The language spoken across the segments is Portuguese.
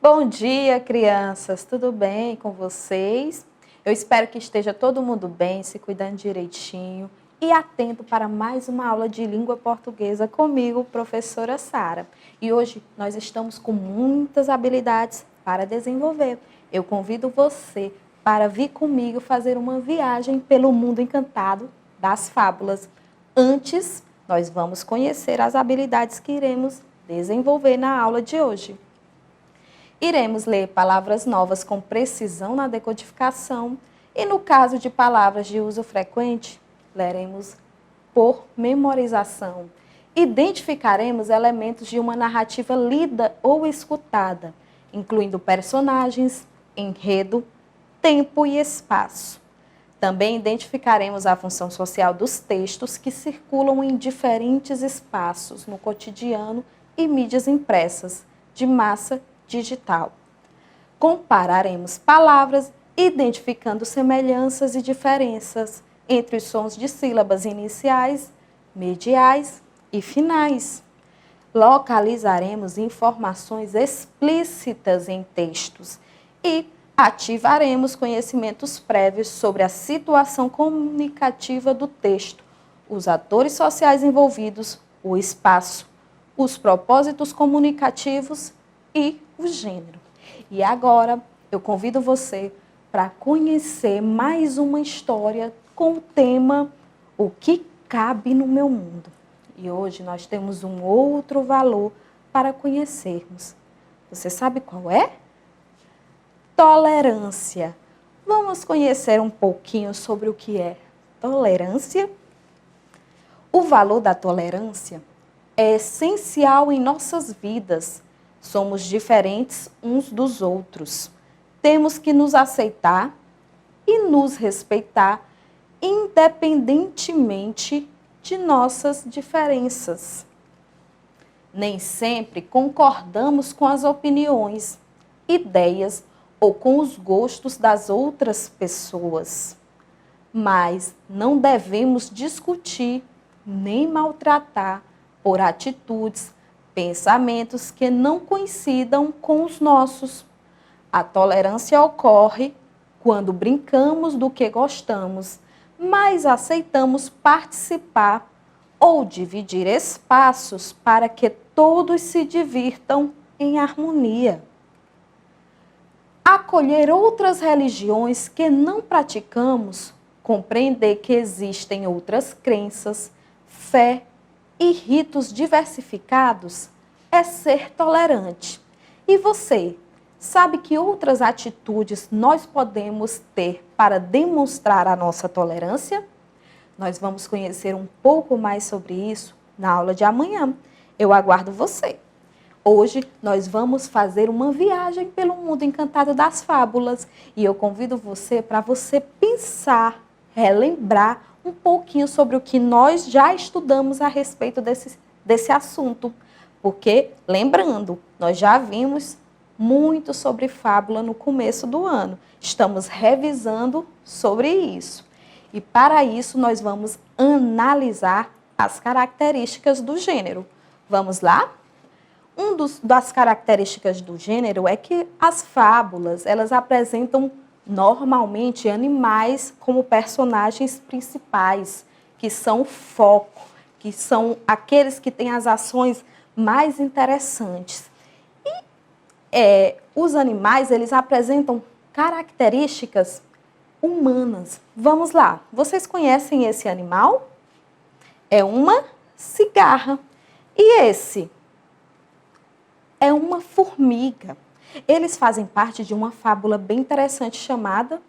Bom dia, crianças. Tudo bem com vocês? Eu espero que esteja todo mundo bem, se cuidando direitinho e atento para mais uma aula de língua portuguesa comigo, professora Sara. E hoje nós estamos com muitas habilidades para desenvolver. Eu convido você para vir comigo fazer uma viagem pelo mundo encantado das fábulas. Antes, nós vamos conhecer as habilidades que iremos desenvolver na aula de hoje. Iremos ler palavras novas com precisão na decodificação e, no caso de palavras de uso frequente, leremos por memorização. Identificaremos elementos de uma narrativa lida ou escutada, incluindo personagens, enredo, tempo e espaço. Também identificaremos a função social dos textos que circulam em diferentes espaços no cotidiano e mídias impressas, de massa digital. Compararemos palavras, identificando semelhanças e diferenças entre os sons de sílabas iniciais, mediais e finais. Localizaremos informações explícitas em textos e ativaremos conhecimentos prévios sobre a situação comunicativa do texto, os atores sociais envolvidos, o espaço, os propósitos comunicativos e o gênero. E agora eu convido você para conhecer mais uma história com o tema O que cabe no meu mundo. E hoje nós temos um outro valor para conhecermos. Você sabe qual é? Tolerância. Vamos conhecer um pouquinho sobre o que é tolerância? O valor da tolerância é essencial em nossas vidas. Somos diferentes uns dos outros. Temos que nos aceitar e nos respeitar, independentemente de nossas diferenças. Nem sempre concordamos com as opiniões, ideias ou com os gostos das outras pessoas. Mas não devemos discutir nem maltratar por atitudes, pensamentos que não coincidam com os nossos. A tolerância ocorre quando brincamos do que gostamos, mas aceitamos participar ou dividir espaços para que todos se divirtam em harmonia. Acolher outras religiões que não praticamos, compreender que existem outras crenças, fé e ritos diversificados é ser tolerante. E você, sabe que outras atitudes nós podemos ter para demonstrar a nossa tolerância? Nós vamos conhecer um pouco mais sobre isso na aula de amanhã. Eu aguardo você. Hoje nós vamos fazer uma viagem pelo mundo encantado das fábulas e eu convido você para você pensar, relembrar um pouquinho sobre o que nós já estudamos a respeito desse assunto. Porque, lembrando, nós já vimos muito sobre fábula no começo do ano. Estamos revisando sobre isso. E para isso nós vamos analisar as características do gênero. Vamos lá? Das características do gênero é que as fábulas, elas apresentam normalmente animais como personagens principais, que são o foco, que são aqueles que têm as ações mais interessantes. E os animais, eles apresentam características humanas. Vamos lá, vocês conhecem esse animal? É uma cigarra. E esse? É uma formiga. Eles fazem parte de uma fábula bem interessante chamada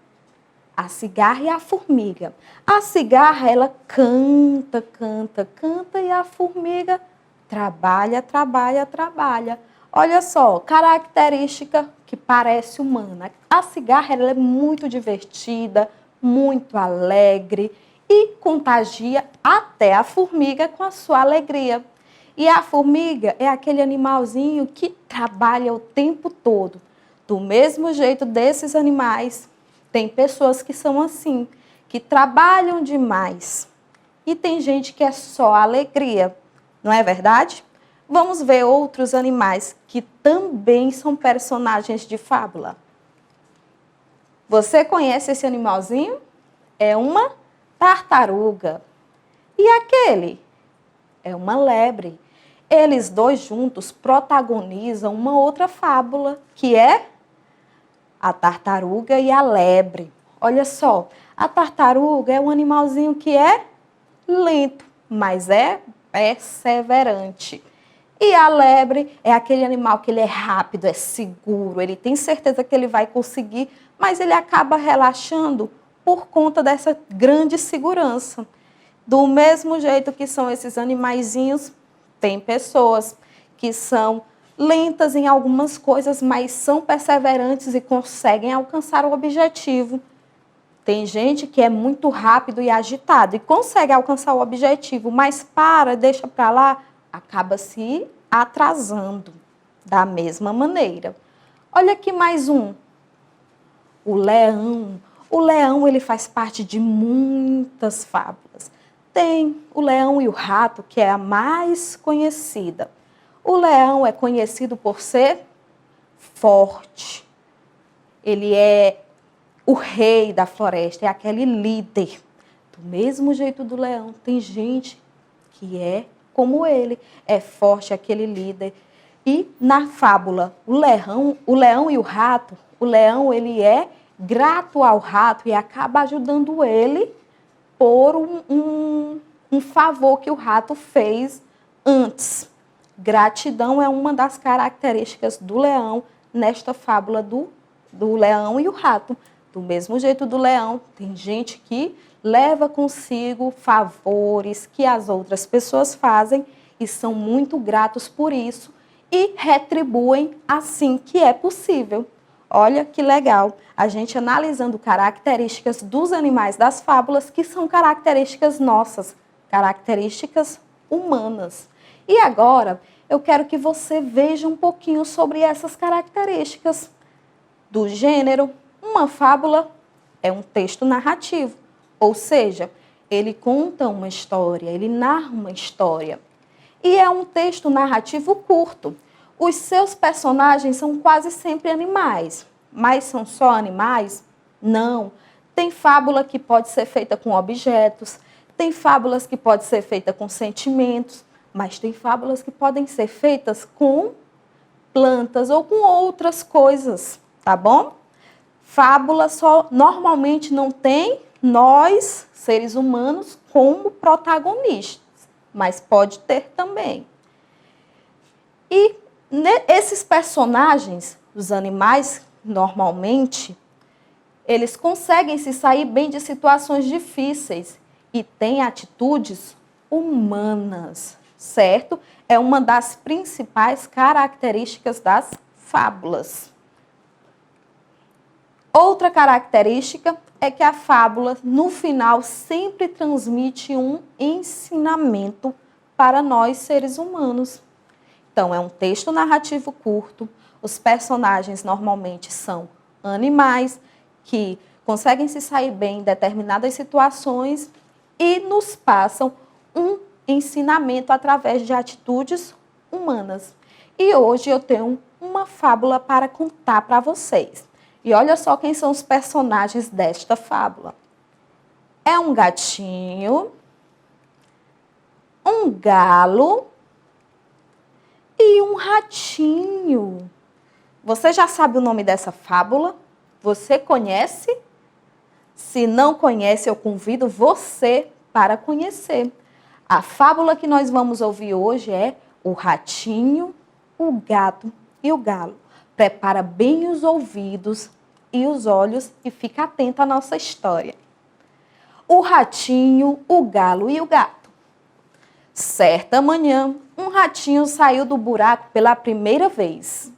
A Cigarra e a Formiga. A cigarra, ela canta, canta, canta e a formiga trabalha, trabalha, trabalha. Olha só, característica que parece humana. A cigarra, ela é muito divertida, muito alegre e contagia até a formiga com a sua alegria. E a formiga é aquele animalzinho que trabalha o tempo todo. Do mesmo jeito desses animais, tem pessoas que são assim, que trabalham demais. E tem gente que é só alegria, não é verdade? Vamos ver outros animais que também são personagens de fábula. Você conhece esse animalzinho? É uma tartaruga. E aquele? É uma lebre. Eles dois juntos protagonizam uma outra fábula, que é a tartaruga e a lebre. Olha só, a tartaruga é um animalzinho que é lento, mas é perseverante. E a lebre é aquele animal que ele é rápido, é seguro, ele tem certeza que ele vai conseguir, mas ele acaba relaxando por conta dessa grande segurança. Do mesmo jeito que são esses animaizinhos, tem pessoas que são lentas em algumas coisas, mas são perseverantes e conseguem alcançar o objetivo. Tem gente que é muito rápido e agitado e consegue alcançar o objetivo, mas deixa para lá, acaba se atrasando da mesma maneira. Olha aqui mais um. O leão. O leão, ele faz parte de muitas fábulas. Tem o leão e o rato, que é a mais conhecida. O leão é conhecido por ser forte. Ele é o rei da floresta, é aquele líder. Do mesmo jeito do leão, tem gente que é como ele, é forte, aquele líder. E na fábula, o leão e o rato, o leão ele é grato ao rato e acaba ajudando ele por um favor que o rato fez antes. Gratidão é uma das características do leão nesta fábula do leão e o rato. Do mesmo jeito do leão, tem gente que leva consigo favores que as outras pessoas fazem e são muito gratos por isso e retribuem assim que é possível. Olha que legal, a gente analisando características dos animais das fábulas que são características nossas, características humanas. E agora, eu quero que você veja um pouquinho sobre essas características do gênero. Uma fábula é um texto narrativo, ou seja, ele conta uma história, ele narra uma história. E é um texto narrativo curto. Os seus personagens são quase sempre animais, mas são só animais? Não. Tem fábula que pode ser feita com objetos, tem fábulas que pode ser feita com sentimentos, mas tem fábulas que podem ser feitas com plantas ou com outras coisas, tá bom? Fábula só normalmente não tem nós, seres humanos, como protagonistas, mas pode ter também. E esses personagens, os animais, normalmente, eles conseguem se sair bem de situações difíceis e têm atitudes humanas, certo? É uma das principais características das fábulas. Outra característica é que a fábula, no final, sempre transmite um ensinamento para nós, seres humanos. Então, é um texto narrativo curto, os personagens normalmente são animais que conseguem se sair bem em determinadas situações e nos passam um ensinamento através de atitudes humanas. E hoje eu tenho uma fábula para contar para vocês. E olha só quem são os personagens desta fábula. É um gatinho, um galo e um ratinho. Você já sabe o nome dessa fábula? Você conhece? Se não conhece, eu convido você para conhecer. A fábula que nós vamos ouvir hoje é O Ratinho, o Gato e o Galo. Prepara bem os ouvidos e os olhos e fica atento à nossa história. O ratinho, o galo e o gato. Certa manhã, um ratinho saiu do buraco pela primeira vez.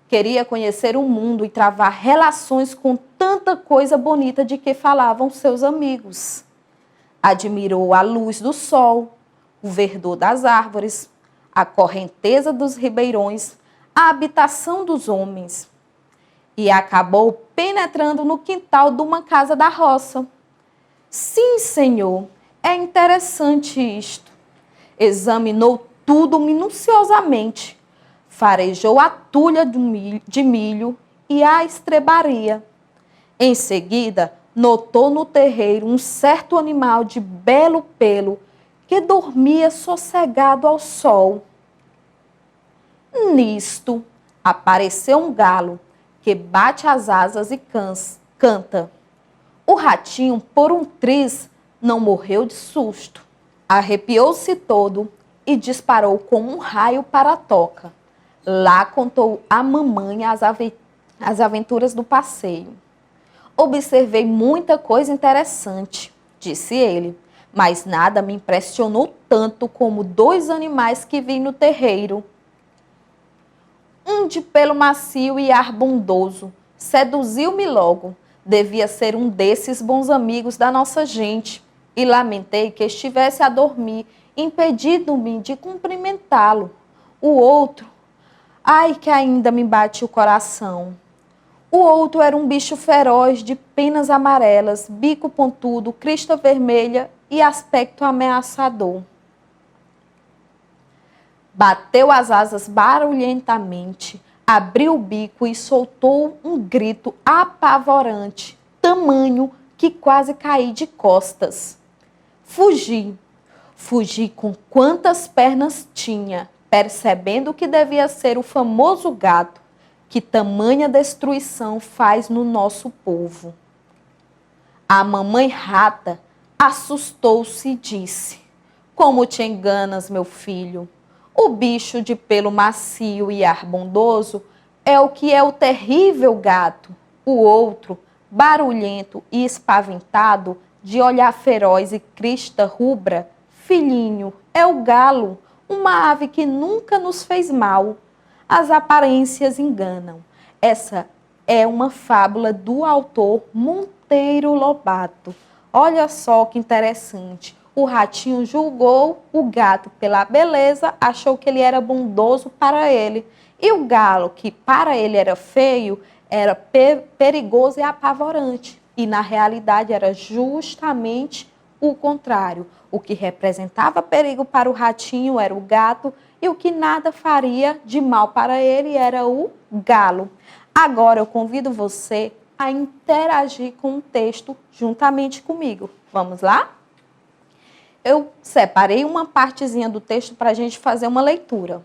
Queria conhecer o mundo e travar relações com tanta coisa bonita de que falavam seus amigos. Admirou a luz do sol, o verdor das árvores, a correnteza dos ribeirões, a habitação dos homens. E acabou penetrando no quintal de uma casa da roça. Sim, senhor, é interessante isto. Examinou tudo minuciosamente. Farejou a tulha de milho e a estrebaria. Em seguida, notou no terreiro um certo animal de belo pelo que dormia sossegado ao sol. Nisto, apareceu um galo que bate as asas e canta. O ratinho, por um triz, não morreu de susto. Arrepiou-se todo e disparou como um raio para a toca. Lá contou à mamãe as aventuras do passeio. Observei muita coisa interessante, disse ele, mas nada me impressionou tanto como 2 animais que vi no terreiro. Um de pelo macio e ar bondoso, seduziu-me logo. Devia ser um desses bons amigos da nossa gente, e lamentei que estivesse a dormir, impedindo-me de cumprimentá-lo. O outro, ai que ainda me bate o coração. O outro era um bicho feroz, de penas amarelas, bico pontudo, crista vermelha e aspecto ameaçador. Bateu as asas barulhentamente, abriu o bico e soltou um grito apavorante, tamanho que quase caí de costas. Fugi com quantas pernas tinha, percebendo que devia ser o famoso gato, que tamanha destruição faz no nosso povo. A mamãe rata assustou-se e disse: como te enganas, meu filho? O bicho de pelo macio e ar bondoso é o que é o terrível gato. O outro, barulhento e espaventado, de olhar feroz e crista rubra, filhinho, é o galo, uma ave que nunca nos fez mal. As aparências enganam. Essa é uma fábula do autor Monteiro Lobato. Olha só que interessante. O ratinho julgou o gato pela beleza, achou que ele era bondoso para ele. E o galo, que para ele era feio, era perigoso e apavorante. E na realidade era justamente o contrário. O que representava perigo para o ratinho era o gato e o que nada faria de mal para ele era o galo. Agora eu convido você a interagir com o texto juntamente comigo. Vamos lá? Eu separei uma partezinha do texto para a gente fazer uma leitura.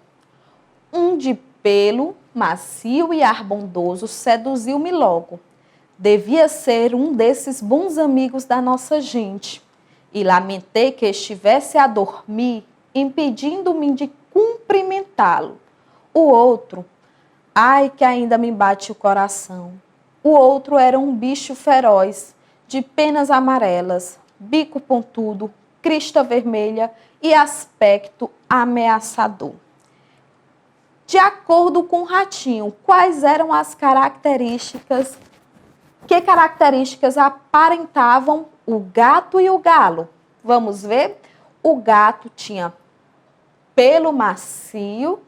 Um de pelo macio e ar bondoso seduziu-me logo. Devia ser um desses bons amigos da nossa gente. E lamentei que estivesse a dormir, impedindo-me de cumprimentá-lo. O outro, ai que ainda me bate o coração. O outro era um bicho feroz, de penas amarelas, bico pontudo, crista vermelha e aspecto ameaçador. De acordo com o ratinho, quais eram as características? Que características aparentavam o gato e o galo? Vamos ver? O gato tinha pelo macio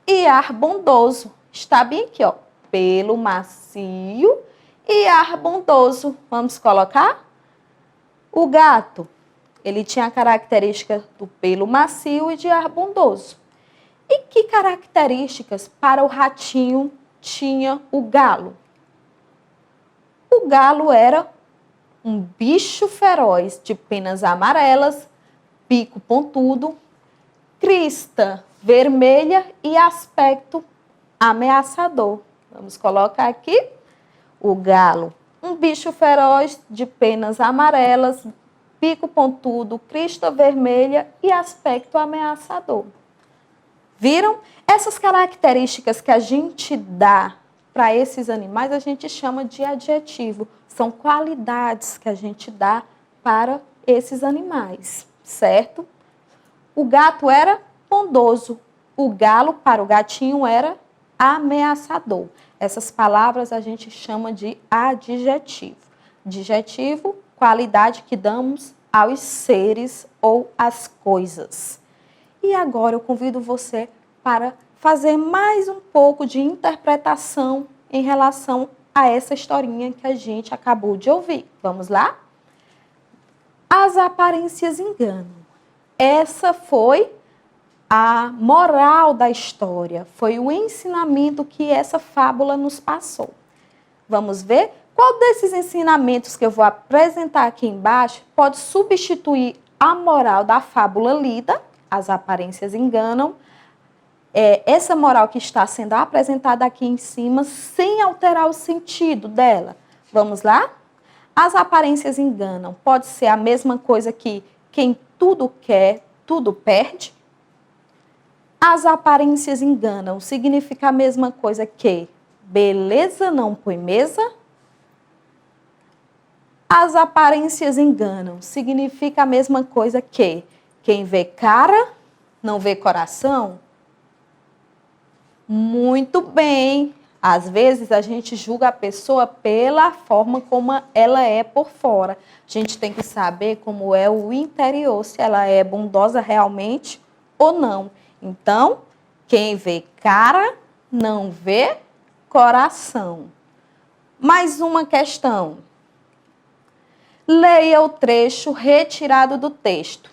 e ar bondoso. Está bem aqui, ó. Pelo macio e ar bondoso. Vamos colocar? O gato, ele tinha a característica do pelo macio e de ar bondoso. E que características para o ratinho tinha o galo? O galo era um bicho feroz de penas amarelas, bico pontudo, crista vermelha e aspecto ameaçador. Vamos colocar aqui o galo, um bicho feroz de penas amarelas, bico pontudo, crista vermelha e aspecto ameaçador. Viram? Essas características que a gente dá para esses animais, a gente chama de adjetivo. São qualidades que a gente dá para esses animais, certo? O gato era bondoso. O galo, para o gatinho, era ameaçador. Essas palavras a gente chama de adjetivo. Adjetivo, qualidade que damos aos seres ou às coisas. E agora eu convido você para fazer mais um pouco de interpretação em relação a essa historinha que a gente acabou de ouvir. Vamos lá? As aparências enganam. Essa foi a moral da história, foi o ensinamento que essa fábula nos passou. Vamos ver? Qual desses ensinamentos que eu vou apresentar aqui embaixo pode substituir a moral da fábula lida, as aparências enganam, essa moral que está sendo apresentada aqui em cima, sem alterar o sentido dela? Vamos lá? As aparências enganam. Pode ser a mesma coisa que quem tudo quer, tudo perde? As aparências enganam. Significa a mesma coisa que beleza não põe mesa? As aparências enganam. Significa a mesma coisa que quem vê cara não vê coração? Muito bem. Às vezes a gente julga a pessoa pela forma como ela é por fora. A gente tem que saber como é o interior, se ela é bondosa realmente ou não. Então, quem vê cara não vê coração. Mais uma questão. Leia o trecho retirado do texto.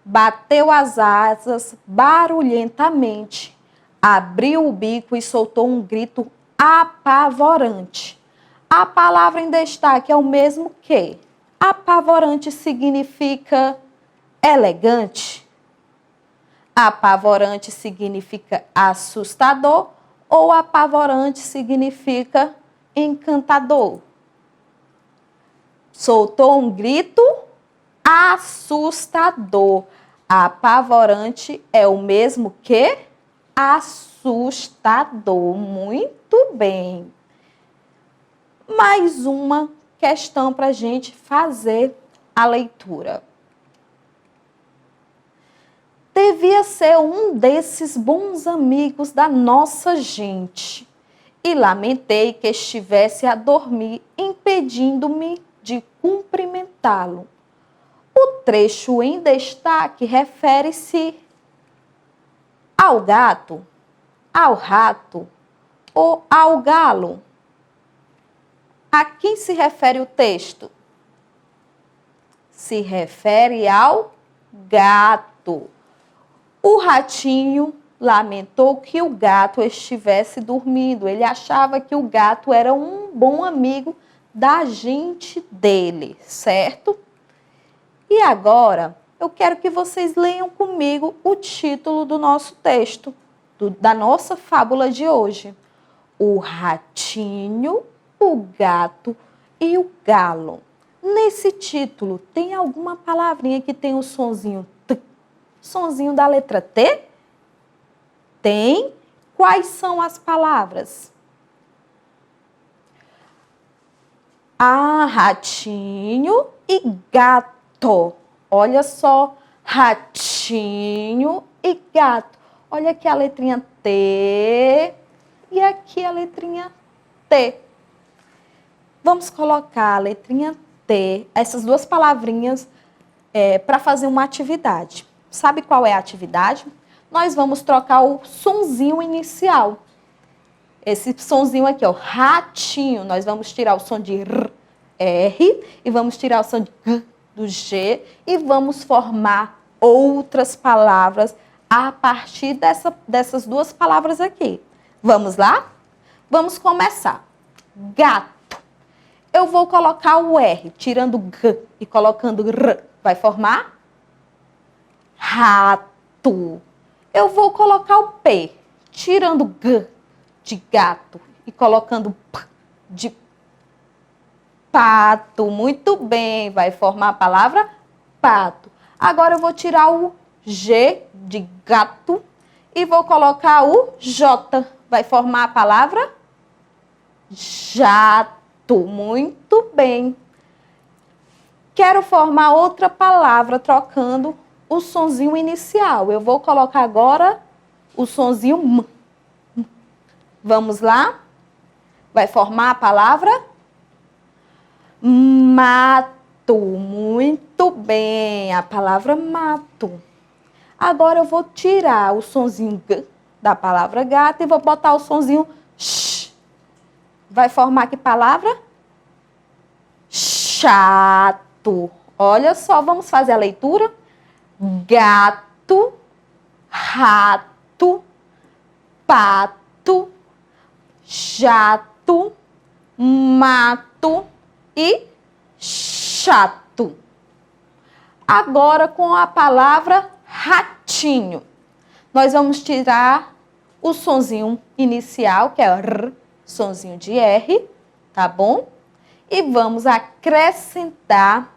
Bateu as asas barulhentamente, abriu o bico e soltou um grito apavorante. A palavra em destaque é o mesmo que? Apavorante significa elegante? Apavorante significa assustador ou apavorante significa encantador? Soltou um grito assustador. Apavorante é o mesmo que assustador. Muito bem. Mais uma questão para a gente fazer a leitura. Devia ser um desses bons amigos da nossa gente, e lamentei que estivesse a dormir, impedindo-me de cumprimentá-lo. O trecho em destaque refere-se ao gato, ao rato ou ao galo. A quem se refere o texto? Se refere ao gato. O ratinho lamentou que o gato estivesse dormindo. Ele achava que o gato era um bom amigo da gente dele, certo? E agora, eu quero que vocês leiam comigo o título do nosso texto, da nossa fábula de hoje. O ratinho, o gato e o galo. Nesse título, tem alguma palavrinha que tem o sonzinho T? Sonzinho da letra T? Tem. Quais são as palavras? Ratinho e gato. Olha só, ratinho e gato. Olha aqui a letrinha T e aqui a letrinha T. Vamos colocar a letrinha T, essas duas palavrinhas, para fazer uma atividade. Sabe qual é a atividade? Nós vamos trocar o sonzinho inicial. Esse sonzinho aqui, ó, ratinho, nós vamos tirar o som de R e vamos tirar o som de G, do G, e vamos formar outras palavras a partir dessas duas palavras aqui. Vamos lá? Vamos começar. Gato. Eu vou colocar o R, tirando G e colocando R, vai formar rato. Eu vou colocar o P, tirando G de gato e colocando P de pato. Muito bem, vai formar a palavra pato. Agora eu vou tirar o G de gato e vou colocar o J. Vai formar a palavra jato. Muito bem. Quero formar outra palavra trocando o sonzinho inicial. Eu vou colocar agora o sonzinho M. Vamos lá? Vai formar a palavra mato. Muito bem, a palavra mato. Agora eu vou tirar o sonzinho G da palavra gato e vou botar o sonzinho X. Vai formar que palavra? Chato. Olha só, vamos fazer a leitura? Gato, rato, pato, jato, mato e chato. Agora, com a palavra ratinho, nós vamos tirar o sonzinho inicial, que é R, sonzinho de R, tá bom? E vamos acrescentar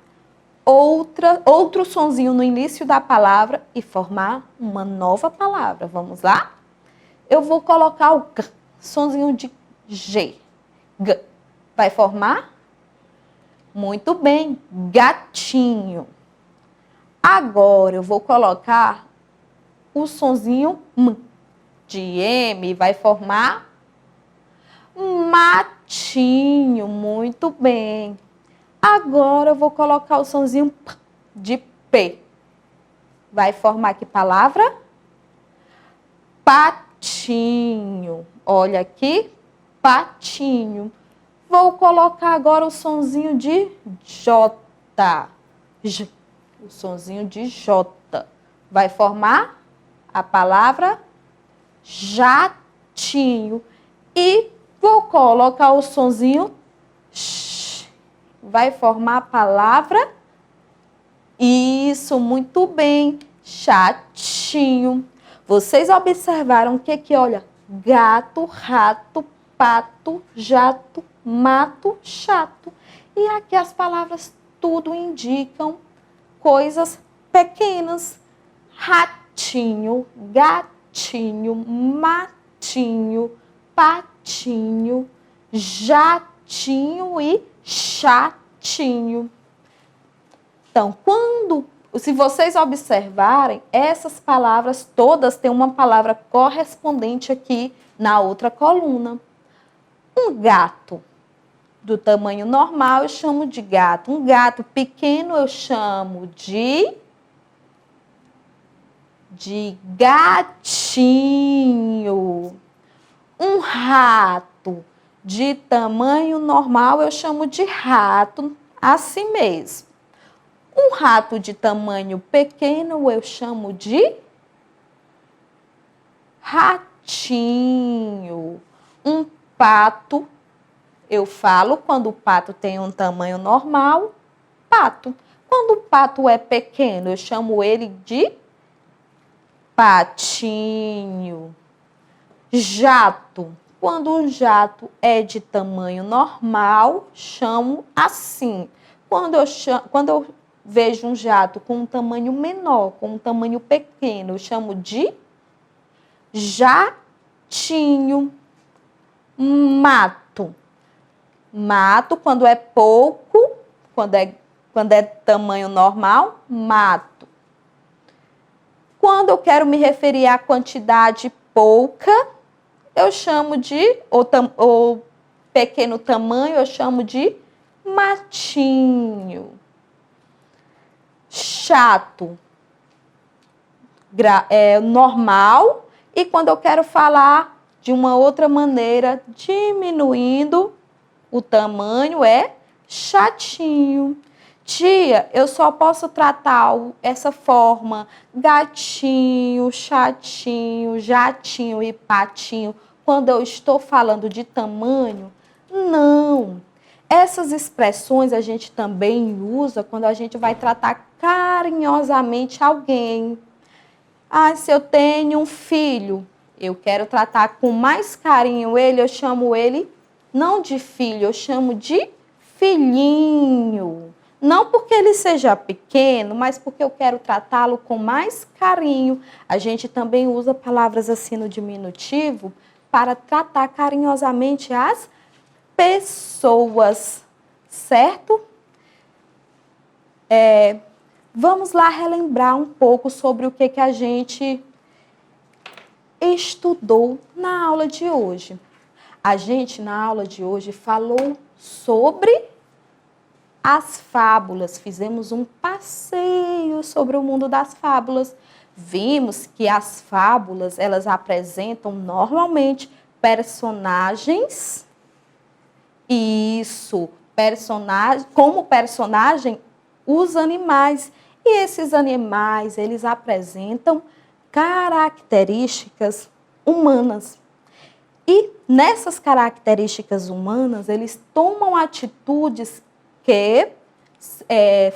outro sonzinho no início da palavra e formar uma nova palavra. Vamos lá? Eu vou colocar o G, sonzinho de G. G. Vai formar? Muito bem, gatinho. Agora eu vou colocar o sonzinho M de M, vai formar matinho. Muito bem. Agora eu vou colocar o sonzinho P de P. Vai formar que palavra? Patinho. Olha aqui, patinho. Vou colocar agora o sonzinho de J. J. O sonzinho de J. Vai formar a palavra jatinho. E vou colocar o sonzinho X. Vai formar a palavra? Isso, muito bem. Chatinho. Vocês observaram o que olha? Gato, rato, pato, jato, mato, chato. E aqui as palavras tudo indicam coisas pequenas. Ratinho, gatinho, matinho, patinho, jatinho e chatinho. Então, se vocês observarem, essas palavras todas têm uma palavra correspondente aqui na outra coluna. Um gato do tamanho normal eu chamo de gato. Um gato pequeno eu chamo de gatinho. Um rato de tamanho normal eu chamo de rato, assim mesmo. Um rato de tamanho pequeno eu chamo de ratinho. Um pato, eu falo quando o pato tem um tamanho normal, pato. Quando o pato é pequeno, eu chamo ele de patinho. Jato. Quando um jato é de tamanho normal, chamo assim. Quando eu vejo um jato com um tamanho menor, com um tamanho pequeno, eu chamo de jatinho. Mato. Mato, quando é pouco, quando é tamanho normal, mato. Quando eu quero me referir à quantidade pouca, eu chamo de, ou pequeno tamanho, eu chamo de matinho. Chato, normal. E quando eu quero falar de uma outra maneira, diminuindo o tamanho, é chatinho. Tia, eu só posso tratar essa forma gatinho, chatinho, jatinho e patinho quando eu estou falando de tamanho? Não. Essas expressões a gente também usa quando a gente vai tratar carinhosamente alguém. Ah, se eu tenho um filho, eu quero tratar com mais carinho ele, eu chamo ele não de filho, eu chamo de filhinho. Não porque ele seja pequeno, mas porque eu quero tratá-lo com mais carinho. A gente também usa palavras assim no diminutivo para tratar carinhosamente as pessoas, certo? Vamos lá relembrar um pouco sobre o que a gente estudou na aula de hoje. A gente, na aula de hoje, falou sobre as fábulas. Fizemos um passeio sobre o mundo das fábulas. Vimos que as fábulas, elas apresentam normalmente personagens. Isso, como personagem, os animais. E esses animais, eles apresentam características humanas. E nessas características humanas, eles tomam atitudes que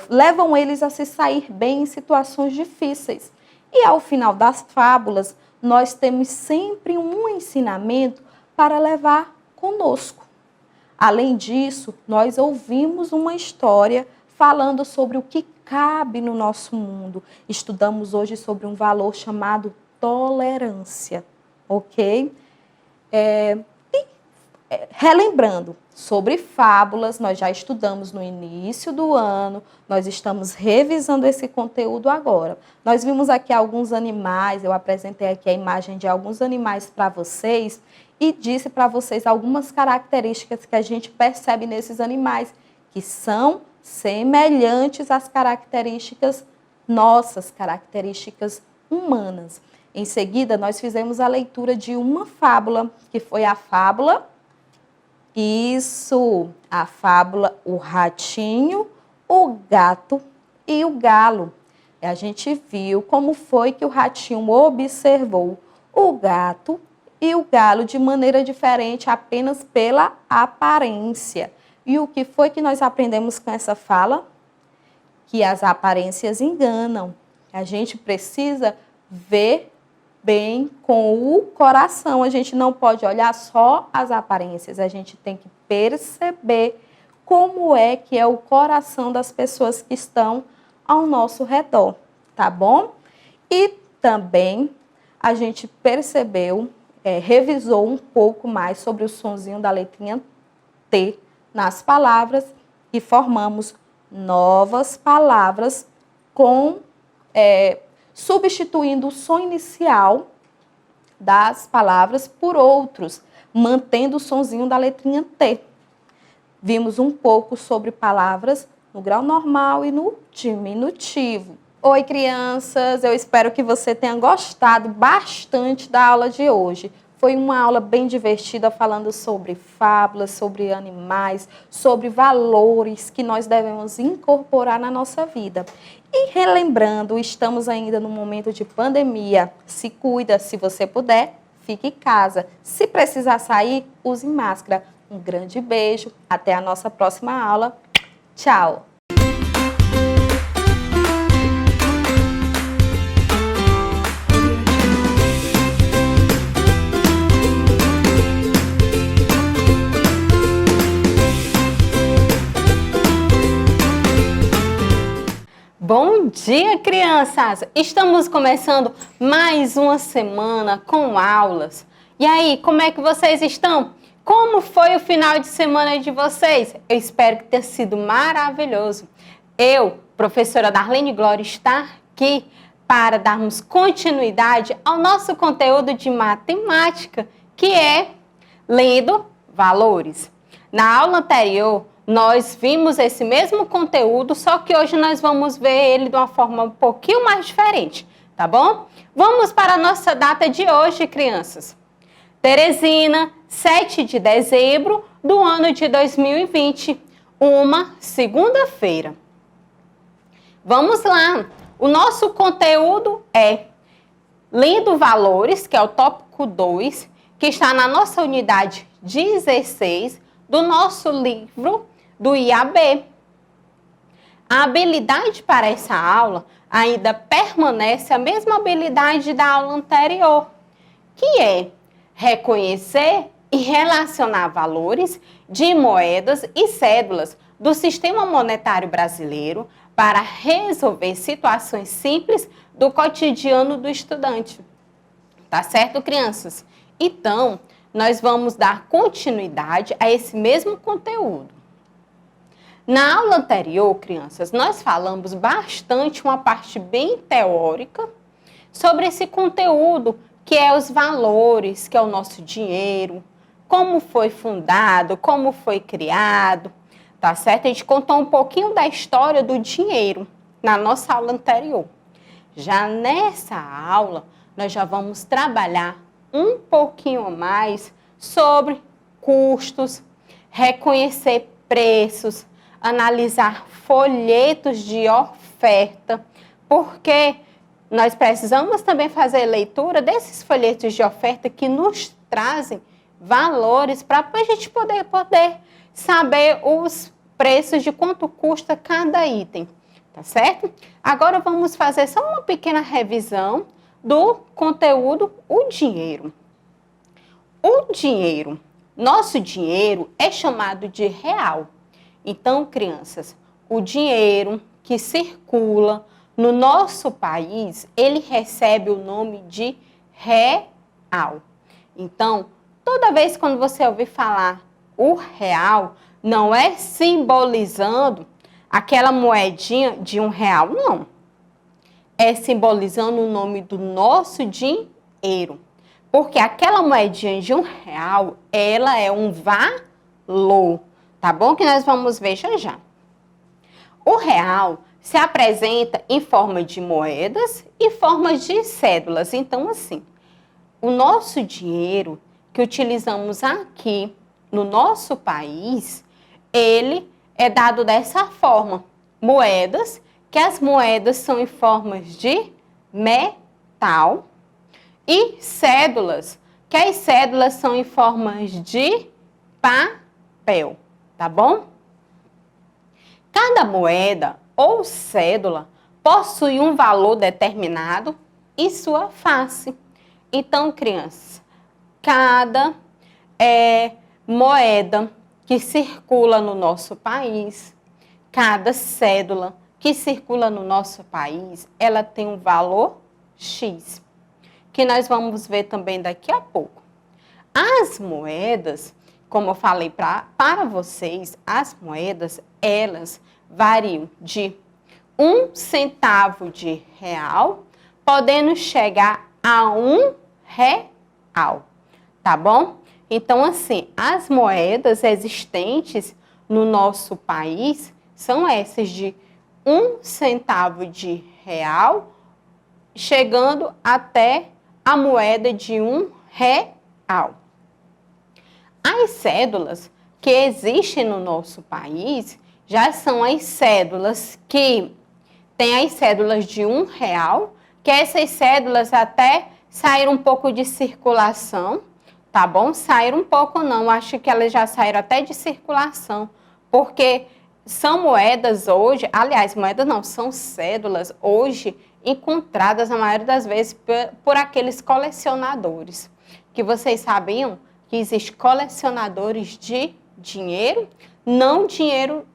levam eles a se sair bem em situações difíceis. E ao final das fábulas, nós temos sempre um ensinamento para levar conosco. Além disso, nós ouvimos uma história falando sobre o que cabe no nosso mundo. Estudamos hoje sobre um valor chamado tolerância, ok? Relembrando, sobre fábulas, nós já estudamos no início do ano, nós estamos revisando esse conteúdo agora. Nós vimos aqui alguns animais, eu apresentei aqui a imagem de alguns animais para vocês e disse para vocês algumas características que a gente percebe nesses animais, que são semelhantes às características nossas, características humanas. Em seguida, nós fizemos a leitura de uma fábula, que foi a fábula... a fábula O Ratinho, o Gato e o Galo. A gente viu como foi que o ratinho observou o gato e o galo de maneira diferente, apenas pela aparência. E o que foi que nós aprendemos com essa fala? Que as aparências enganam. A gente precisa ver bem com o coração. A gente não pode olhar só as aparências, a gente tem que perceber como é que é o coração das pessoas que estão ao nosso redor, tá bom? E também a gente percebeu, revisou um pouco mais sobre o sonzinho da letrinha T nas palavras e formamos novas palavras substituindo o som inicial das palavras por outros, mantendo o sonzinho da letrinha T. Vimos um pouco sobre palavras no grau normal e no diminutivo. Oi, crianças! Eu espero que você tenha gostado bastante da aula de hoje. Foi uma aula bem divertida, falando sobre fábulas, sobre animais, sobre valores que nós devemos incorporar na nossa vida. E relembrando, estamos ainda no momento de pandemia. Se cuida, se você puder, fique em casa. Se precisar sair, use máscara. Um grande beijo, até a nossa próxima aula. Tchau! Bom dia, crianças! Estamos começando mais uma semana com aulas. E aí, como é que vocês estão? Como foi o final de semana de vocês? Eu espero que tenha sido maravilhoso. Eu, professora Darlene Glória, estou aqui para darmos continuidade ao nosso conteúdo de matemática, que é Lendo Valores. Na aula anterior, nós vimos esse mesmo conteúdo, só que hoje nós vamos ver ele de uma forma um pouquinho mais diferente, tá bom? Vamos para a nossa data de hoje, crianças. Teresina, 7 de dezembro do ano de 2020, uma segunda-feira. Vamos lá! O nosso conteúdo é Lendo Valores, que é o tópico 2, que está na nossa unidade 16 do nosso livro do IAB. A habilidade para essa aula ainda permanece a mesma habilidade da aula anterior, que é reconhecer e relacionar valores de moedas e cédulas do sistema monetário brasileiro para resolver situações simples do cotidiano do estudante. Tá certo, crianças? Então, nós vamos dar continuidade a esse mesmo conteúdo. Na aula anterior, crianças, nós falamos bastante, uma parte bem teórica, sobre esse conteúdo que é os valores, que é o nosso dinheiro, como foi fundado, como foi criado, tá certo? A gente contou um pouquinho da história do dinheiro na nossa aula anterior. Já nessa aula, nós já vamos trabalhar um pouquinho mais sobre custos, reconhecer preços, analisar folhetos de oferta, porque nós precisamos também fazer leitura desses folhetos de oferta que nos trazem valores para a gente poder saber os preços de quanto custa cada item, tá certo? Agora vamos fazer só uma pequena revisão do conteúdo, o dinheiro. O dinheiro, nosso dinheiro é chamado de real. Então, crianças, o dinheiro que circula no nosso país, ele recebe o nome de real. Então, toda vez quando você ouvir falar o real, não é simbolizando aquela moedinha de R$1, não. É simbolizando o nome do nosso dinheiro. Porque aquela moedinha de R$1, ela é um valor, tá bom? Que nós vamos ver já já. O real se apresenta em forma de moedas e formas de cédulas. Então, assim, o nosso dinheiro que utilizamos aqui no nosso país, ele é dado dessa forma. Moedas, que as moedas são em formas de metal, e cédulas, que as cédulas são em formas de papel, tá bom? Cada moeda ou cédula possui um valor determinado e sua face. Então, crianças, cada moeda que circula no nosso país, cada cédula que circula no nosso país, ela tem um valor X, que nós vamos ver também daqui a pouco. As moedas, como eu falei para vocês, as moedas, elas variam de 1 centavo de real, podendo chegar a R$1, tá bom? Então, assim, as moedas existentes no nosso país são essas de 1 centavo de real, chegando até a moeda de R$1. As cédulas que existem no nosso país já são as cédulas que tem as cédulas de R$1, que essas cédulas até saíram um pouco de circulação, tá bom? Saíram um pouco não, acho que elas já saíram até de circulação, porque são moedas hoje, aliás, moedas não, são cédulas hoje encontradas, a maioria das vezes, por aqueles colecionadores. Que vocês sabiam que existem colecionadores de dinheiro, não dinheiro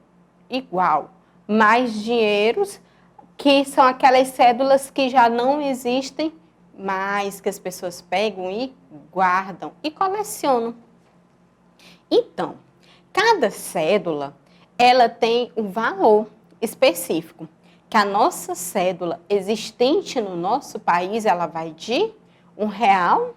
igual, mas dinheiros que são aquelas cédulas que já não existem mais, que as pessoas pegam e guardam e colecionam. Então, cada cédula, ela tem um valor específico, que a nossa cédula existente no nosso país, ela vai de R$1,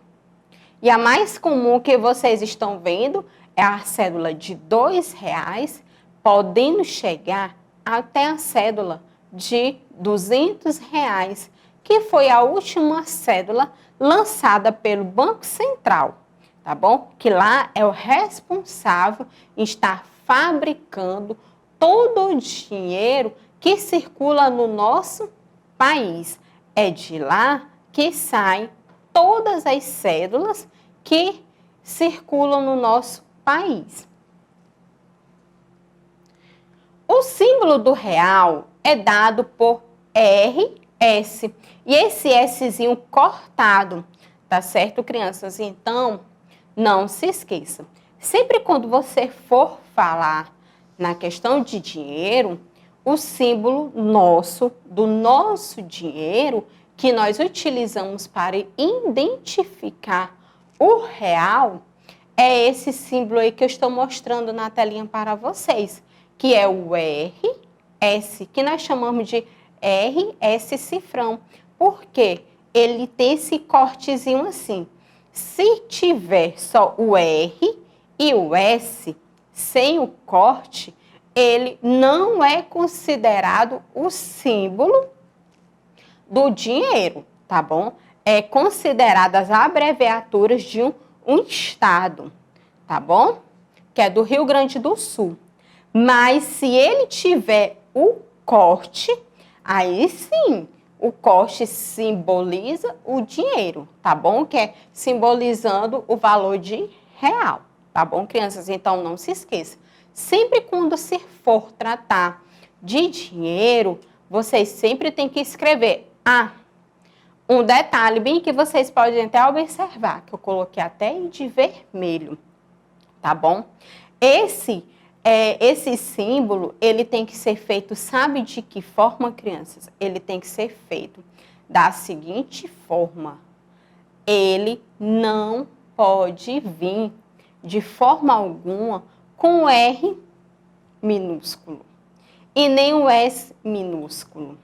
e a mais comum que vocês estão vendo é a cédula de R$2, podendo chegar até a cédula de R$200, que foi a última cédula lançada pelo Banco Central, tá bom? Que lá é o responsável em estar fabricando todo o dinheiro que circula no nosso país. É de lá que saem todas as cédulas que circulam no nosso país. O símbolo do real é dado por RS. E esse Szinho cortado, tá certo, crianças? Então, não se esqueça. Sempre quando você for falar na questão de dinheiro, o símbolo do nosso dinheiro, que nós utilizamos para identificar o real, é esse símbolo aí que eu estou mostrando na telinha para vocês, que é o RS, que nós chamamos de RS cifrão, porque ele tem esse cortezinho assim. Se tiver só o R e o S, sem o corte, ele não é considerado o símbolo do dinheiro, tá bom? É considerado as abreviaturas de um estado, tá bom? Que é do Rio Grande do Sul. Mas se ele tiver o corte, aí sim, o corte simboliza o dinheiro, tá bom? Que é simbolizando o valor de real, tá bom, crianças? Então, não se esqueça. Sempre quando se for tratar de dinheiro, vocês sempre têm que escrever. Um detalhe bem que vocês podem até observar, que eu coloquei até de vermelho, tá bom? Esse símbolo, ele tem que ser feito, sabe de que forma, crianças? Ele tem que ser feito da seguinte forma. Ele não pode vir de forma alguma com o R minúsculo e nem o S minúsculo,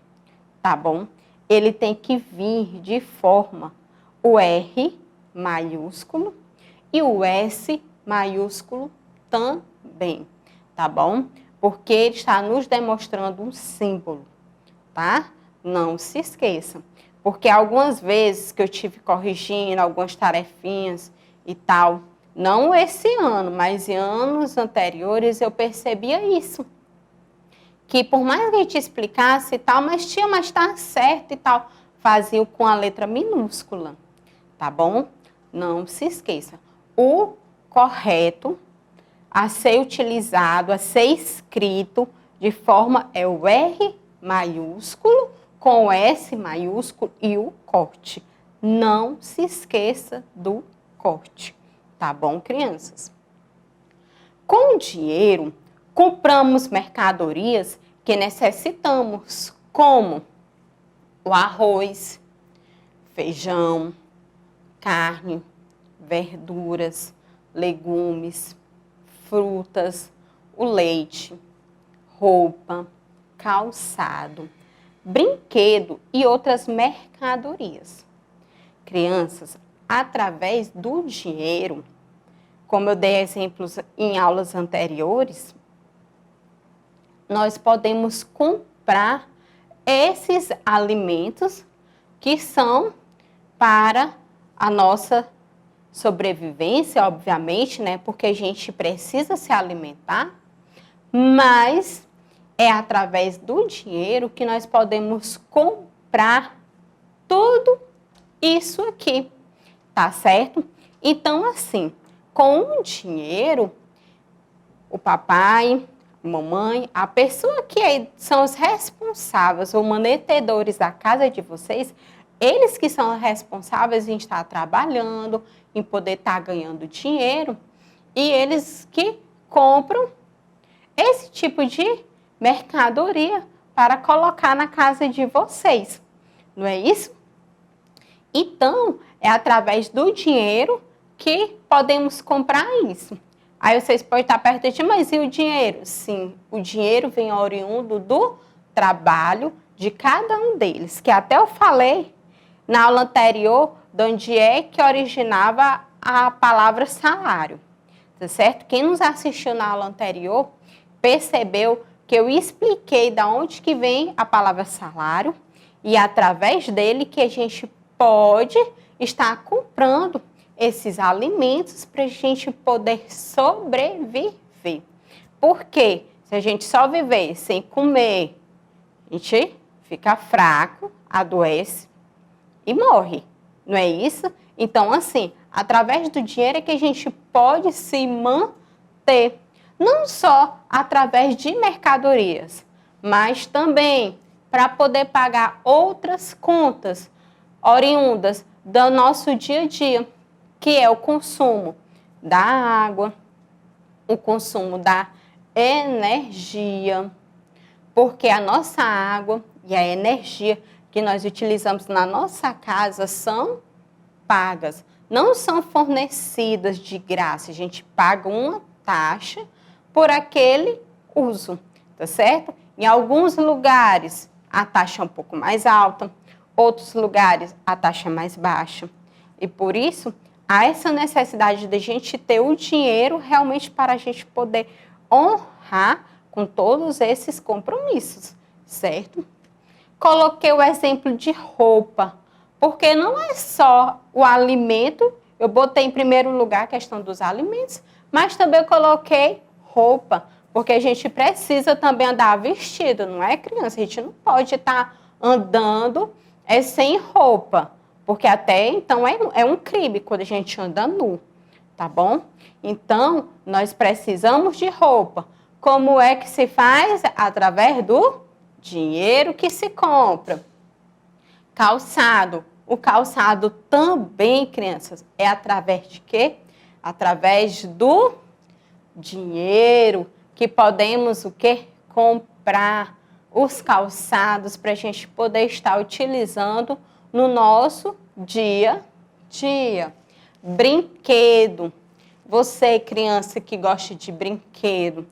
tá bom? Ele tem que vir de forma o R maiúsculo e o S maiúsculo também, tá bom? Porque ele está nos demonstrando um símbolo, tá? Não se esqueça. Porque algumas vezes que eu tive corrigindo algumas tarefinhas e tal, não esse ano, mas em anos anteriores eu percebia isso. Que por mais que a gente explicasse e tal, mas tá certo e tal, fazia com a letra minúscula, tá bom? Não se esqueça. O correto a ser utilizado, a ser escrito de forma é o R maiúsculo com o S maiúsculo e o corte. Não se esqueça do corte, tá bom, crianças? Com o dinheiro, compramos mercadorias que necessitamos, como o arroz, feijão, carne, verduras, legumes, frutas, o leite, roupa, calçado, brinquedo e outras mercadorias. Crianças, através do dinheiro, como eu dei exemplos em aulas anteriores, nós podemos comprar esses alimentos que são para a nossa sobrevivência, obviamente, né? Porque a gente precisa se alimentar, mas é através do dinheiro que nós podemos comprar tudo isso aqui, tá certo? Então, assim, com o dinheiro, o papai, a mamãe, a pessoa que são os responsáveis ou manetedores da casa de vocês, eles que são responsáveis em estar trabalhando, em poder estar ganhando dinheiro, e eles que compram esse tipo de mercadoria para colocar na casa de vocês, não é isso? Então, é através do dinheiro que podemos comprar isso. Aí vocês podem estar perguntando, mas e o dinheiro? Sim, o dinheiro vem oriundo do trabalho de cada um deles, que até eu falei na aula anterior, de onde é que originava a palavra salário, tá certo? Quem nos assistiu na aula anterior percebeu que eu expliquei de onde que vem a palavra salário e através dele que a gente pode estar comprando esses alimentos para a gente poder sobreviver. Porque se a gente só viver sem comer, a gente fica fraco, adoece e morre, não é isso? Então, assim, através do dinheiro é que a gente pode se manter, não só através de mercadorias, mas também para poder pagar outras contas oriundas do nosso dia a dia, que é o consumo da água, o consumo da energia, porque a nossa água e a energia que nós utilizamos na nossa casa são pagas, não são fornecidas de graça. A gente paga uma taxa por aquele uso, tá certo? Em alguns lugares a taxa é um pouco mais alta, outros lugares a taxa é mais baixa. E por isso há essa necessidade de a gente ter o dinheiro realmente para a gente poder honrar com todos esses compromissos, certo? Coloquei o exemplo de roupa, porque não é só o alimento, eu botei em primeiro lugar a questão dos alimentos, mas também coloquei roupa, porque a gente precisa também andar vestido, não é, criança? A gente não pode estar andando é sem roupa, porque até então é um crime quando a gente anda nu, tá bom? Então, nós precisamos de roupa. Como é que se faz? Através do dinheiro que se compra. Calçado. O calçado também, crianças, é através de quê? Através do dinheiro que podemos o quê? Comprar os calçados para a gente poder estar utilizando no nosso dia a dia. Brinquedo. Você, criança que gosta de brinquedo,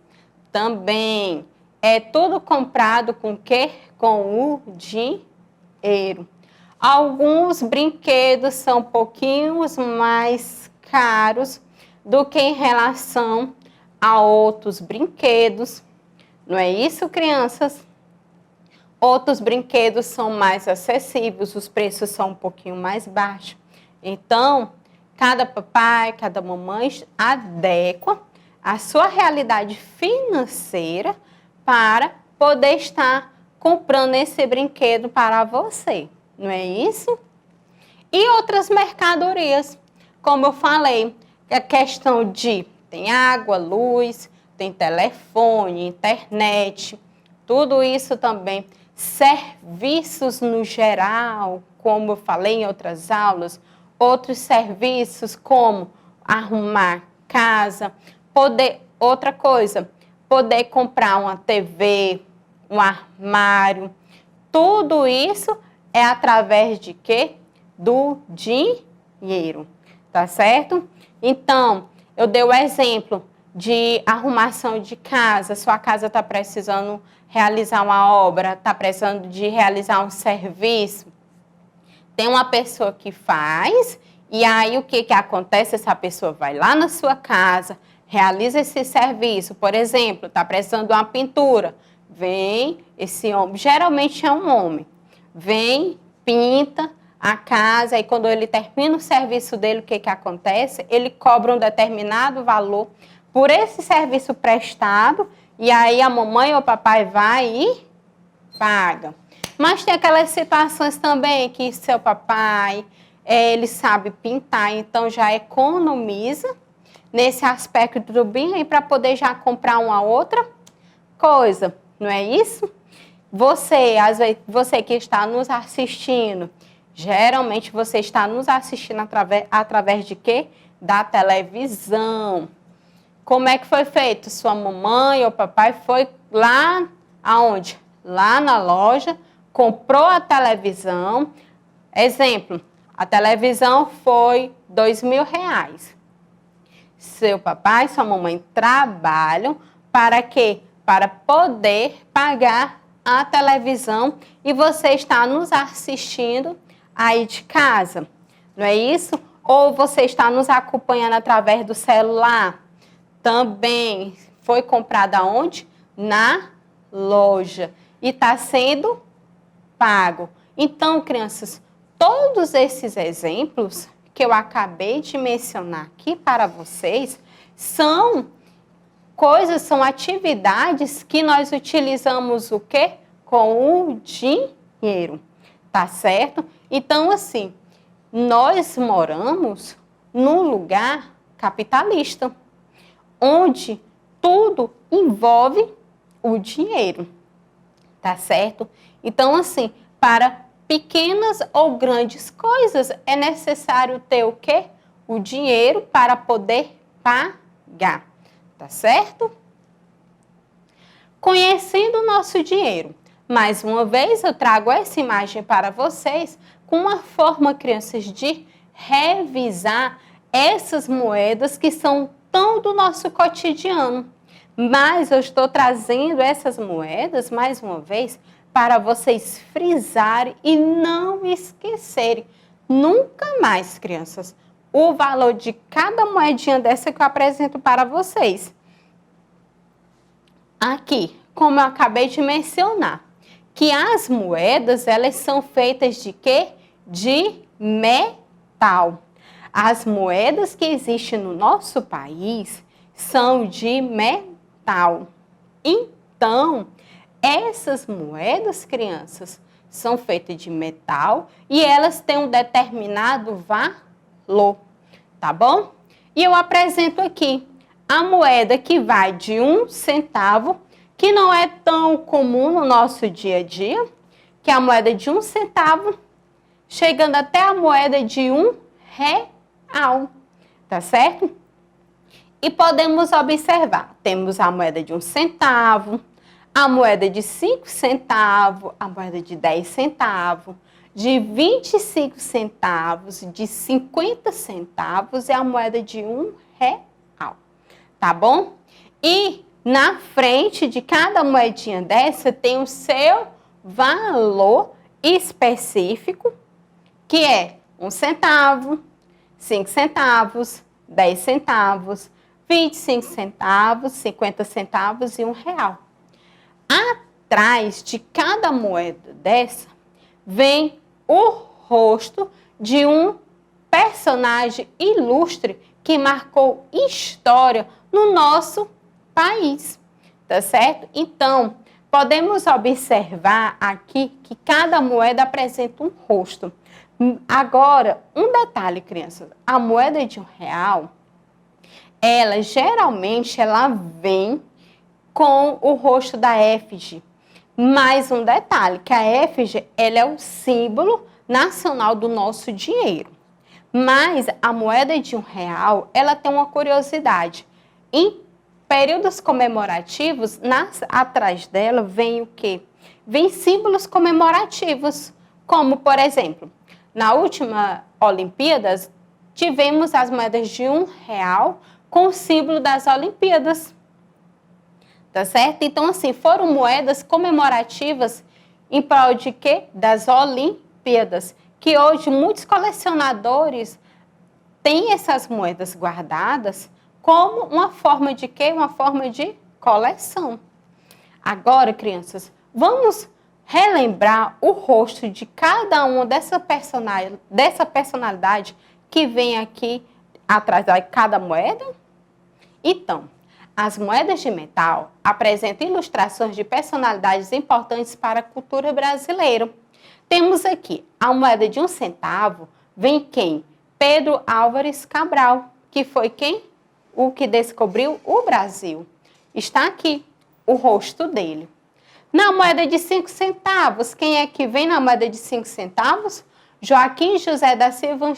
também é tudo comprado com o quê? Com o dinheiro. Alguns brinquedos são um pouquinho mais caros do que em relação a outros brinquedos. Não é isso, crianças? Outros brinquedos são mais acessíveis, os preços são um pouquinho mais baixos. Então, cada papai, cada mamãe adequa a sua realidade financeira para poder estar comprando esse brinquedo para você. Não é isso? E outras mercadorias, como eu falei, a questão de tem água, luz, tem telefone, internet, tudo isso também. Serviços no geral, como eu falei em outras aulas, outros serviços como arrumar casa, outra coisa, poder comprar uma TV, um armário, tudo isso é através de quê? Do dinheiro, tá certo? Então, eu dei o exemplo de arrumação de casa, sua casa está precisando realizar uma obra, está precisando de realizar um serviço. Tem uma pessoa que faz, e aí o que acontece? Essa pessoa vai lá na sua casa, realiza esse serviço. Por exemplo, está precisando de uma pintura. Vem esse homem, geralmente é um homem, vem, pinta a casa, e quando ele termina o serviço dele, o que acontece? Ele cobra um determinado valor por esse serviço prestado, e aí a mamãe ou o papai vai e paga. Mas tem aquelas situações também que seu papai, ele sabe pintar, então já economiza nesse aspecto do bem para poder já comprar uma outra coisa, não é isso? Você, às vezes, você que está nos assistindo, geralmente você está nos assistindo através de quê? Da televisão. Como é que foi feito? Sua mamãe ou papai foi lá aonde? Lá na loja, comprou a televisão. Exemplo, a televisão foi R$2.000. Seu papai e sua mamãe trabalham para quê? Para poder pagar a televisão e você está nos assistindo aí de casa, não é isso? Ou você está nos acompanhando através do celular? Também foi comprada onde? Na loja e está sendo pago. Então, crianças, todos esses exemplos que eu acabei de mencionar aqui para vocês são coisas, são atividades que nós utilizamos o quê? Com o dinheiro, tá certo? Então, assim, nós moramos num lugar capitalista, onde tudo envolve o dinheiro, tá certo? Então, assim, para pequenas ou grandes coisas, é necessário ter o quê? O dinheiro para poder pagar, tá certo? Conhecendo o nosso dinheiro, mais uma vez eu trago essa imagem para vocês com uma forma, crianças, de revisar essas moedas que são tão do nosso cotidiano. Mas eu estou trazendo essas moedas, mais uma vez, para vocês frisarem e não esquecerem nunca mais, crianças, o valor de cada moedinha dessa que eu apresento para vocês. Aqui, como eu acabei de mencionar, que as moedas, elas são feitas de quê? De metal. As moedas que existem no nosso país são de metal. Então, essas moedas, crianças, são feitas de metal e elas têm um determinado valor, tá bom? E eu apresento aqui a moeda que vai de 1 centavo, que não é tão comum no nosso dia a dia, que é a moeda de 1 centavo, chegando até a moeda de 1 real, tá certo? E podemos observar, temos a moeda de 1 centavo, a moeda de 5 centavos, a moeda de 10 centavos, de 25 centavos, de 50 centavos e a moeda de 1 real, tá bom? E na frente de cada moedinha dessa tem o seu valor específico, que é 1 centavo, 5 centavos, 10 centavos, 25 centavos, 50 centavos e 1 real. Atrás de cada moeda dessa vem o rosto de um personagem ilustre que marcou história no nosso país, tá certo? Então, podemos observar aqui que cada moeda apresenta um rosto. Agora, um detalhe, crianças, a moeda de 1 real, ela geralmente vem com o rosto da efígie. Mais um detalhe, que a efígie, ela é o símbolo nacional do nosso dinheiro. Mas a moeda de 1 real, ela tem uma curiosidade. Em períodos comemorativos, atrás dela vem o quê? Vem símbolos comemorativos, como, por exemplo, na última Olimpíadas, tivemos as moedas de 1 real com o símbolo das Olimpíadas. Tá certo? Então, assim, foram moedas comemorativas em prol de quê? Das Olimpíadas. Que hoje muitos colecionadores têm essas moedas guardadas como uma forma de quê? Uma forma de coleção. Agora, crianças, vamos relembrar o rosto de cada uma dessa personalidade que vem aqui atrás de cada moeda? Então, as moedas de metal apresentam ilustrações de personalidades importantes para a cultura brasileira. Temos aqui a moeda de 1 centavo, vem quem? Pedro Álvares Cabral, que foi quem? O que descobriu o Brasil. Está aqui o rosto dele. Na moeda de 5 centavos, quem é que vem na moeda de 5 centavos? Joaquim José da Silva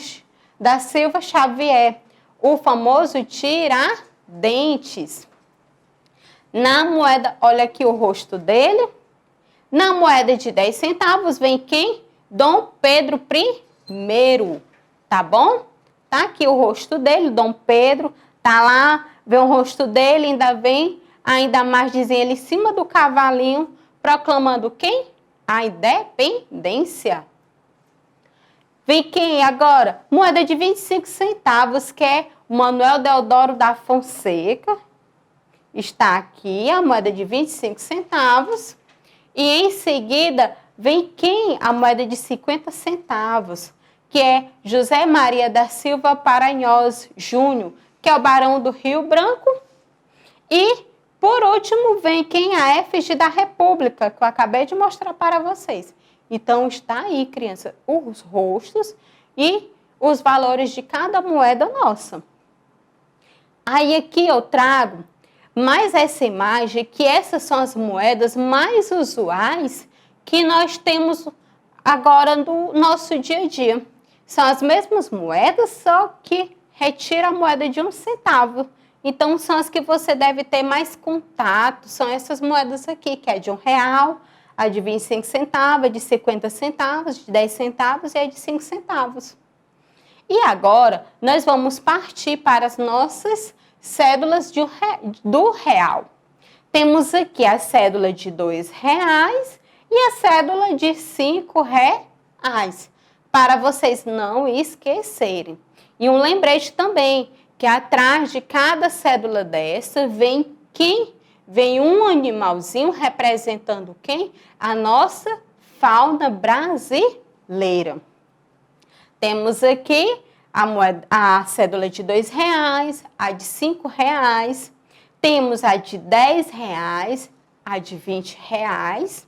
Xavier, o famoso Tiradentes. Na moeda, olha aqui o rosto dele. Na moeda de 10 centavos vem quem? Dom Pedro I, tá bom? Tá aqui o rosto dele, Dom Pedro, tá lá, vê o rosto dele, ainda mais dizem ele em cima do cavalinho, proclamando quem? A independência. Vem quem agora? Moeda de 25 centavos, que é Manuel Deodoro da Fonseca. Está aqui a moeda de 25 centavos. E em seguida, vem quem? A moeda de 50 centavos, que é José Maria da Silva Paranhos Júnior, que é o Barão do Rio Branco. E, por último, vem quem? A efígie da República, que eu acabei de mostrar para vocês. Então, está aí, criança, os rostos e os valores de cada moeda nossa. Aí, aqui eu trago mais essa imagem, que essas são as moedas mais usuais que nós temos agora no nosso dia a dia. São as mesmas moedas, só que retira a moeda de 1 centavo. Então, são as que você deve ter mais contato, são essas moedas aqui, que é de 1 real, a de 25 centavos, a de 50 centavos, de 10 centavos e a de 5 centavos. E agora, nós vamos partir para as nossas cédulas do real. Temos aqui a cédula de 2 reais e a cédula de 5 reais, para vocês não esquecerem. E um lembrete também, que atrás de cada cédula dessa vem quem? Vem um animalzinho representando quem? A nossa fauna brasileira. Temos aqui a cédula de 2 reais, a de 5 reais, temos a de 10 reais, a de 20 reais,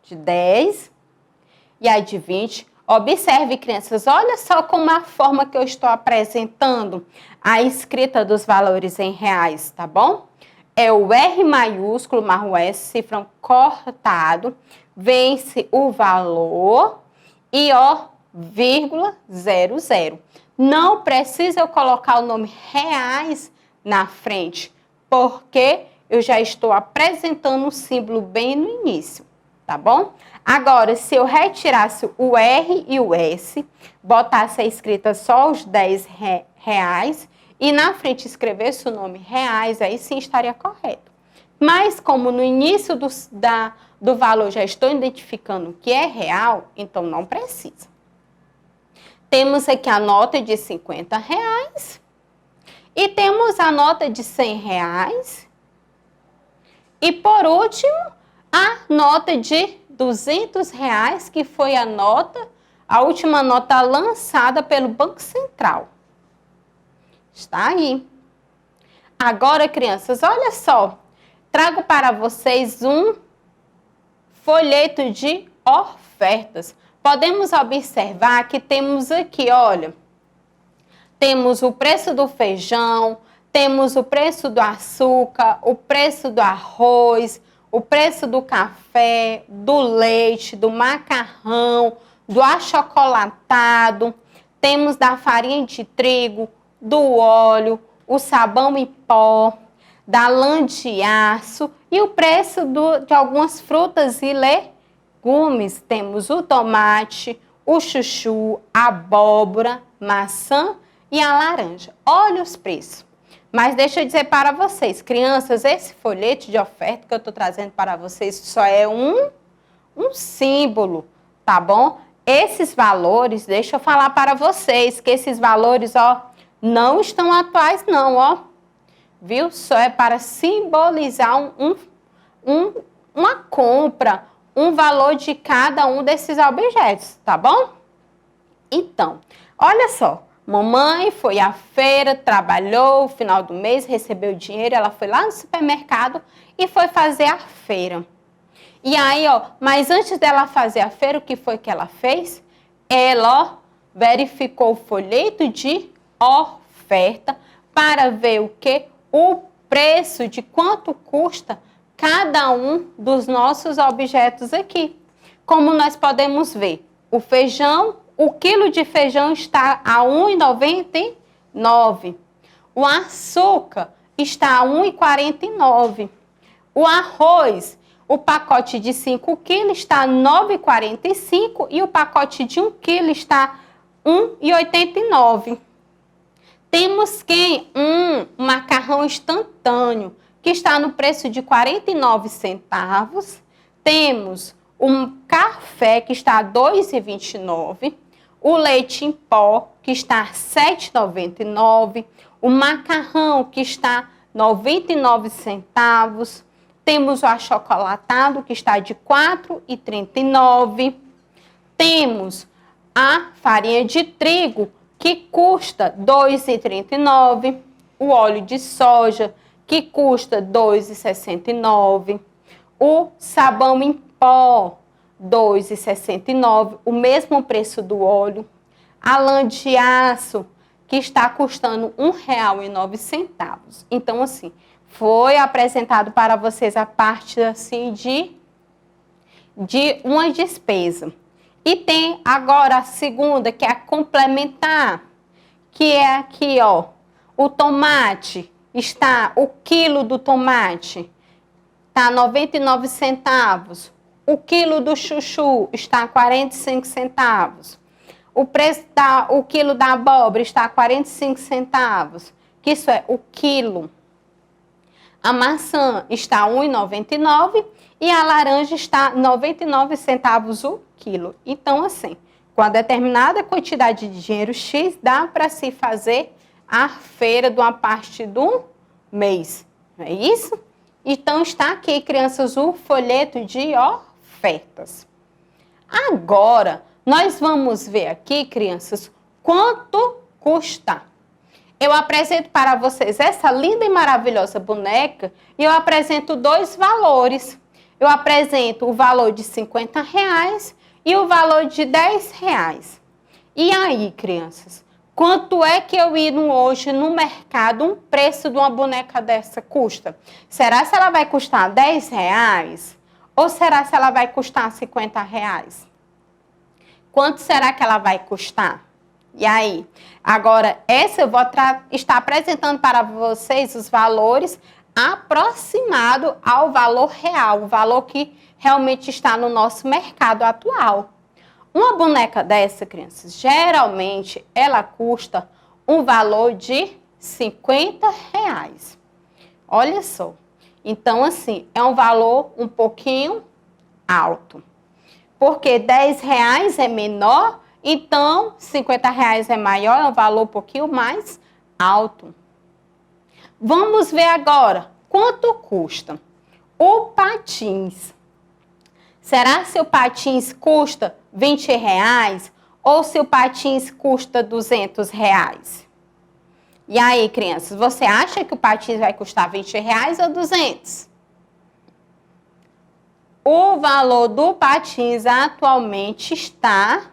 de 10, e a de 20. Observe, crianças, olha só como a forma que eu estou apresentando a escrita dos valores em reais, tá bom? É o R maiúsculo mais o S, cifrão cortado, vence o valor e ó, vírgula 00. Não precisa eu colocar o nome reais na frente, porque eu já estou apresentando o símbolo bem no início, tá bom? Agora, se eu retirasse o R e o S, botasse a escrita só os 10 reais e na frente escrevesse o nome reais, aí sim estaria correto. Mas como no início do valor já estou identificando que é real, então não precisa. Temos aqui a nota de 50 reais e temos a nota de 100 reais. E por último, a nota de 200 reais, que foi a última nota lançada pelo Banco Central. Está aí. Agora, crianças, olha só. Trago para vocês um folheto de ofertas. Podemos observar que temos aqui, olha, temos o preço do feijão, temos o preço do açúcar, o preço do arroz, o preço do café, do leite, do macarrão, do achocolatado, temos da farinha de trigo, do óleo, o sabão em pó, da lã de aço e o preço de algumas frutas e legumes. Temos o tomate, o chuchu, a abóbora, maçã e a laranja. Olha os preços. Mas deixa eu dizer para vocês, crianças, esse folheto de oferta que eu estou trazendo para vocês só é um símbolo, tá bom? Esses valores, deixa eu falar para vocês que esses valores, ó, não estão atuais não, ó. Viu? Só é para simbolizar uma compra, um valor de cada um desses objetos, tá bom? Então, olha só. Mamãe foi à feira, trabalhou, no final do mês, recebeu dinheiro, ela foi lá no supermercado e foi fazer a feira. E aí, ó, mas antes dela fazer a feira, o que foi que ela fez? Ela, ó, verificou o folheto de oferta para ver o que? O preço de quanto custa cada um dos nossos objetos aqui. Como nós podemos ver, o feijão, o quilo de feijão está a R$ 1,99. O açúcar está a R$ 1,49. O arroz, o pacote de 5 quilos está a R$ 9,45 e o pacote de 1 quilo está a R$ 1,89. Temos um macarrão instantâneo, que está no preço de 49 centavos. Temos um café, que está a R$ 2,29. O leite em pó, que está a R$ 7,99. O macarrão, que está a 99 centavos. Temos o achocolatado, que está de R$ 4,39. Temos a farinha de trigo, que custa R$ 2,39. O óleo de soja, que custa R$ 2,69. O sabão em pó, R$ 2,69, o mesmo preço do óleo. A lã de aço, que está custando R$ 1,09. Então, assim, foi apresentado para vocês a parte, assim, de uma despesa. E tem agora a segunda, que é a complementar, que é aqui, ó, o tomate, o quilo do tomate está a 99 centavos. O quilo do chuchu está a 45 centavos. O quilo da abóbora está a 45 centavos. Que isso é o quilo. A maçã está a 1,99 e a laranja está a 99 centavos o quilo. Então, assim, com a determinada quantidade de dinheiro X, dá para se fazer a feira de uma parte do mês. Não é isso? Então, está aqui, crianças, o folheto de ofertas. Agora, nós vamos ver aqui, crianças, quanto custa. Eu apresento para vocês essa linda e maravilhosa boneca e eu apresento dois valores. Eu apresento o valor de R$ 50 e o valor de R$10. E aí, crianças, quanto é que eu indo hoje no mercado, um preço de uma boneca dessa custa? Será se ela vai custar R$10 ou será se ela vai custar R$50? Quanto será que ela vai custar? E aí? Agora, essa eu vou estar apresentando para vocês os valores aproximados ao valor real, o valor que realmente está no nosso mercado atual. Uma boneca dessa, crianças, geralmente ela custa um valor de R$50. Olha só. Então, assim, é um valor um pouquinho alto. Porque R$10 é menor, então R$50 é maior, é um valor um pouquinho mais alto. Vamos ver agora quanto custa o patins. Será se o patins custa R$20 ou se o patins custa R$200? E aí, crianças, você acha que o patins vai custar R$20 ou 200? O valor do patins atualmente está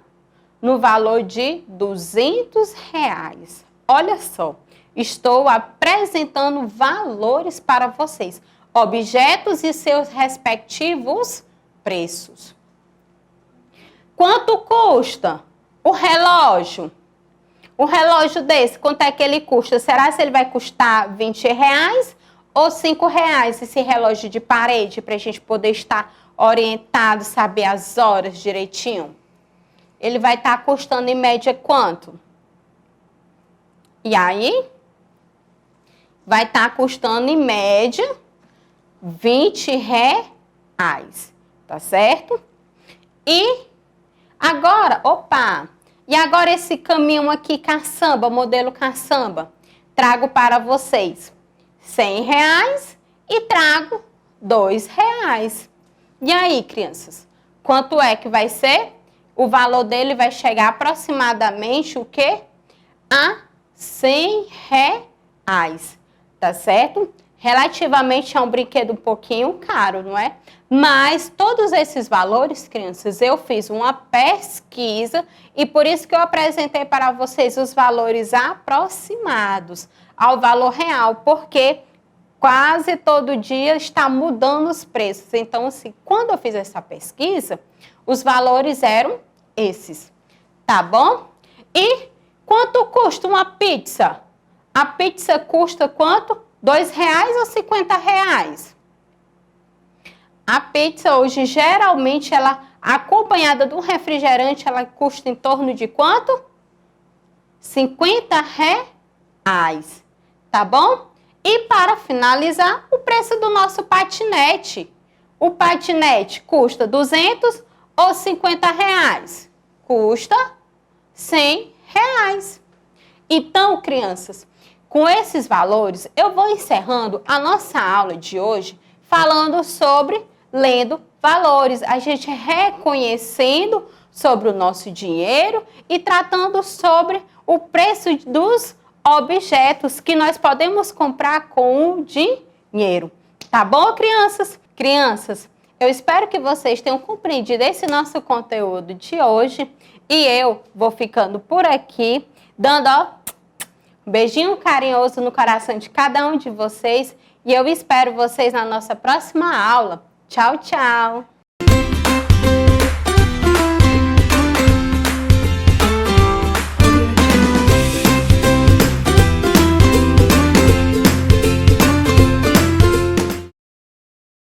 no valor de R$200. Olha só, estou apresentando valores para vocês, objetos e seus respectivos preços. Quanto custa o relógio? O relógio desse, quanto é que ele custa? Será se ele vai custar R$20 ou R$5 esse relógio de parede para a gente poder estar orientado, saber as horas direitinho? Ele vai estar custando em média quanto? E aí? Vai estar custando em média R$20, tá certo? E agora, e agora esse caminhão aqui, caçamba, modelo caçamba, trago para vocês R$100 e trago R$2. E aí, crianças, quanto é que vai ser? O valor dele vai chegar aproximadamente o quê? A R$100, tá certo? Relativamente a um brinquedo um pouquinho caro, não é? Mas todos esses valores, crianças, eu fiz uma pesquisa e por isso que eu apresentei para vocês os valores aproximados ao valor real, porque quase todo dia está mudando os preços. Então, assim, quando eu fiz essa pesquisa, os valores eram esses, tá bom? E quanto custa uma pizza? A pizza custa quanto? R$2 ou R$50? A pizza hoje, geralmente, ela acompanhada de um refrigerante, ela custa em torno de quanto? R$50, tá bom? E para finalizar, o preço do nosso patinete. O patinete custa R$200 ou R$50? Custa R$100. Então, crianças, com esses valores, eu vou encerrando a nossa aula de hoje falando sobre lendo valores, a gente reconhecendo sobre o nosso dinheiro e tratando sobre o preço dos objetos que nós podemos comprar com o dinheiro. Tá bom, crianças? Crianças, eu espero que vocês tenham compreendido esse nosso conteúdo de hoje e eu vou ficando por aqui, dando um beijinho carinhoso no coração de cada um de vocês e eu espero vocês na nossa próxima aula. Tchau, tchau!